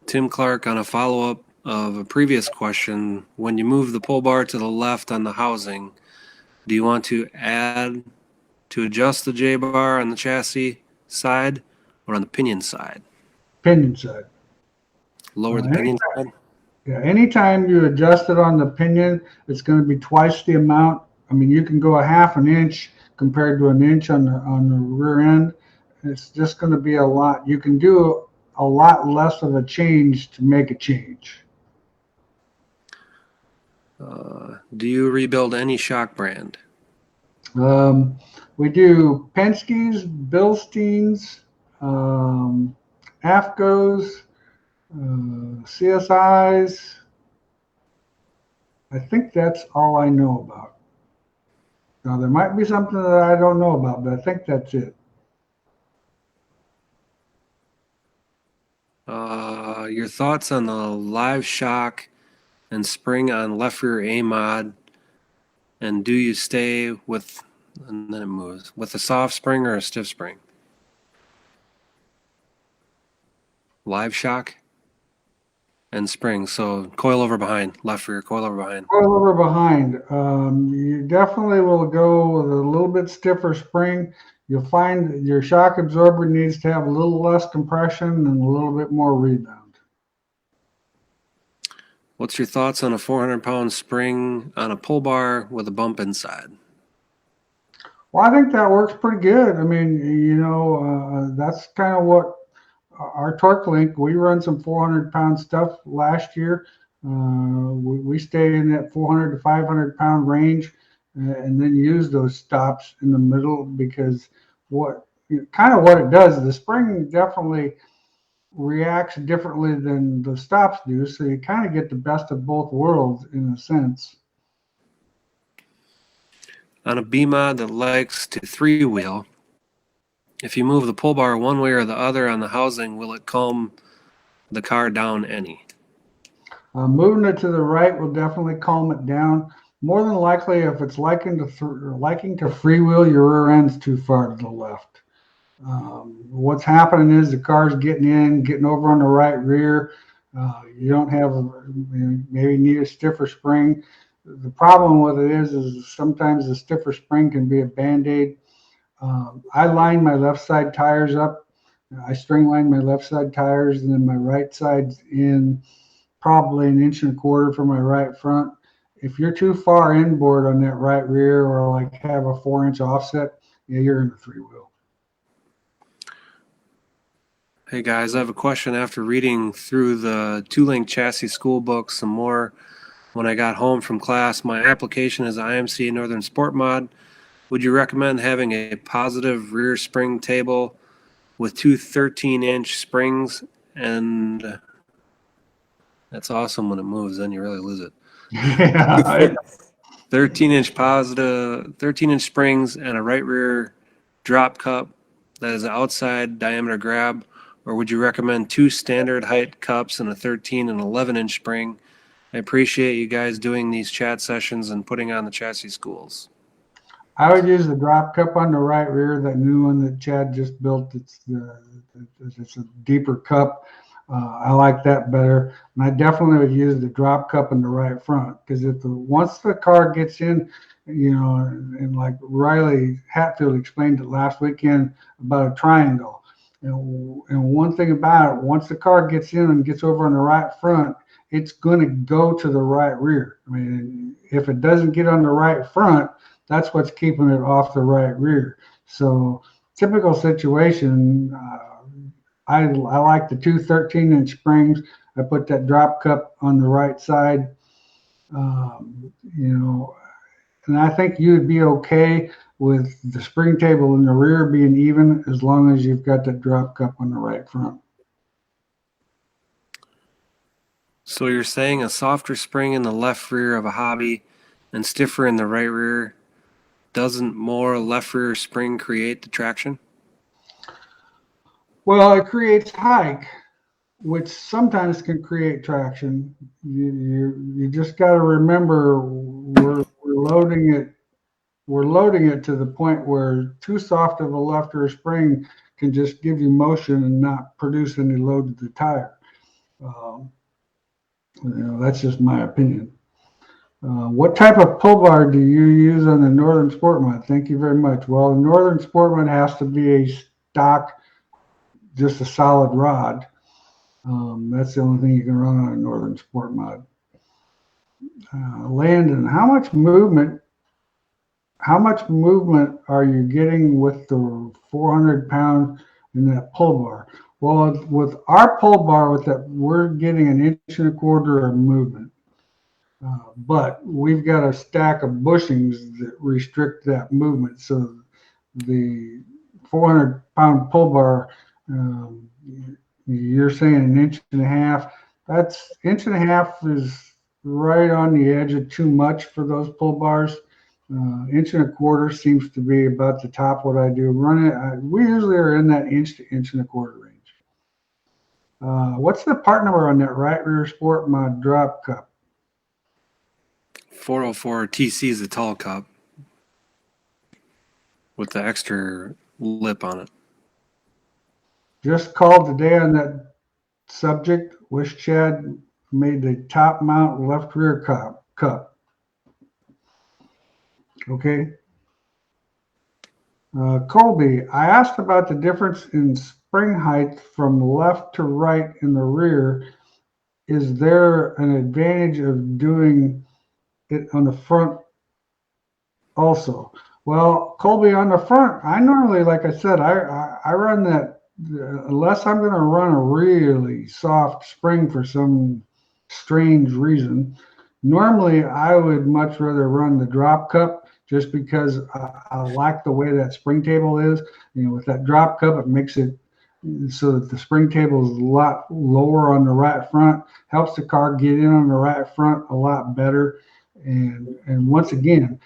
Tim Clark, on a follow-up of a previous question, when you move the pull bar to the left on the housing, do you want to adjust the J-bar on the chassis side or on the pinion side? Pinion side. Lower the pinion side? Yeah, anytime you adjust it on the pinion, it's going to be twice the amount. I mean, you can go a half an inch compared to an inch on the rear end. It's just going to be a lot. You can do a lot less of a change to make a change. Do you rebuild any shock brand? We do Penske's, Bilsteins, AFCOs, CSIs. I think that's all I know about. Now, there might be something that I don't know about, but I think that's it. Your thoughts on the live shock and spring on left rear A-mod, and do you stay with, and then it moves, with a soft spring or a stiff spring? Live shock and spring, so coil over behind, left rear, coil over behind. Coil over behind. You definitely will go with a little bit stiffer spring. You'll find that your shock absorber needs to have a little less compression and a little bit more rebound. What's your thoughts on a 400-pound spring on a pull bar with a bump inside? Well, I think that works pretty good. I mean, that's kind of what our torque link, we run some 400-pound stuff last year. We stay in that 400 to 500-pound range, and then use those stops in the middle, because what it does, the spring definitely reacts differently than the stops do, so you kind of get the best of both worlds in a sense. On a B-mod that likes to three-wheel, if you move the pull bar one way or the other on the housing, will it calm the car down any? Moving it to the right will definitely calm it down. More than likely, if it's liking to freewheel, your rear end's too far to the left. What's happening is the car's getting over on the right rear. You don't have, maybe need a stiffer spring. The problem with it is sometimes the stiffer spring can be a Band-Aid. I line my left side tires up. I string line my left side tires, and then my right side's in probably 1.25 inches for my right front. If you're too far inboard on that right rear, or like have a 4-inch offset, you're in the three-wheel. Hey guys, I have a question. After reading through the two-link chassis school book some more when I got home from class, my application is IMCA Northern Sport Mod. Would you recommend having a positive rear spring table with two 13-inch springs? And that's awesome when it moves, then you really lose it. Yeah. 13-inch springs and a right rear drop cup that is an outside diameter grab, or would you recommend two standard height cups and a 13 and 11-inch spring? I appreciate you guys doing these chat sessions and putting on the chassis schools. I would use the drop cup on the right rear, that new one that Chad just built. It's a deeper cup. I like that better. And I definitely would use the drop cup in the right front, because once the car gets in, and like Riley Hatfield explained it last weekend about a triangle. And one thing about it, once the car gets in and gets over on the right front, it's going to go to the right rear. I mean, if it doesn't get on the right front, that's what's keeping it off the right rear. So typical situation, I like the two 13-inch springs. I put that drop cup on the right side, and I think you'd be okay with the spring table in the rear being even, as long as you've got that drop cup on the right front. So you're saying a softer spring in the left rear of a hobby and stiffer in the right rear, doesn't more left rear spring create the traction? Well, it creates hike, which sometimes can create traction. You just got to remember, we're loading it to the point where too soft of a left rear spring can just give you motion and not produce any load to the tire. That's just my opinion. What type of pull bar do you use on the Northern Sport Mod? Thank you very much. Well, the Northern Sport Mod has to be a stock, just a solid rod. That's the only thing you can run on a Northern Sport Mod. Landon, how much movement are you getting with the 400 pound in that pull bar? Well, with our pull bar, we're getting 1.25 inches of movement. But we've got a stack of bushings that restrict that movement. So the 400 pound pull bar, you're saying 1.5 inches. That's 1.5 inches is right on the edge of too much for those pull bars. 1.25 inches seems to be about the top what I do. We usually are in that 1 to 1.25 inch range. What's the part number on that right rear Sport Mod drop cup? 404 TC is the tall cup with the extra lip on it. Just called today on that subject. Wish Chad made the top mount left rear cup. Okay. Colby, I asked about the difference in spring height from left to right in the rear. Is there an advantage of doing it on the front also? Well, Colby, on the front, I normally, like I said, I run that, unless I'm going to run a really soft spring for some strange reason. Normally, I would much rather run the drop cup, just because I like the way that spring table is. With that drop cup, it makes it so that the spring table is a lot lower on the right front, helps the car get in on the right front a lot better. And once again,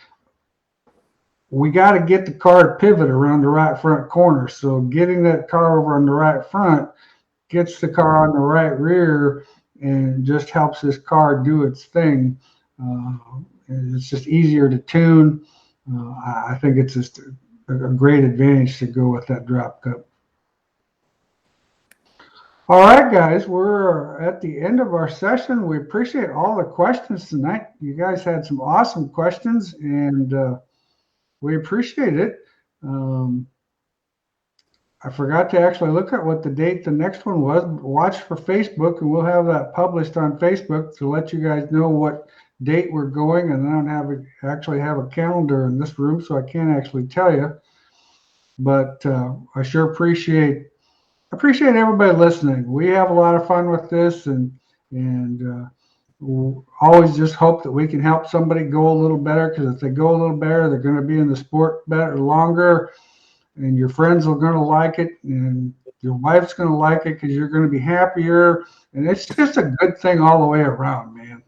we got to get the car to pivot around the right front corner. So getting that car over on the right front gets the car on the right rear and just helps this car do its thing. It's just easier to tune. I think it's just a great advantage to go with that drop cup. All right, guys, we're at the end of our session. We appreciate all the questions tonight. You guys had some awesome questions, and we appreciate it. I forgot to actually look at what the date the next one was. Watch for Facebook, and we'll have that published on Facebook to let you guys know what date we're going. And I don't actually have a calendar in this room, so I can't actually tell you. But I sure appreciate everybody listening. We have a lot of fun with this, and we'll always just hope that we can help somebody go a little better, because if they go a little better, they're going to be in the sport better longer, and your friends are going to like it, and your wife's going to like it because you're going to be happier, and it's just a good thing all the way around, man.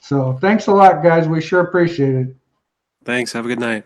So thanks a lot, guys. We sure appreciate it. Thanks. Have a good night.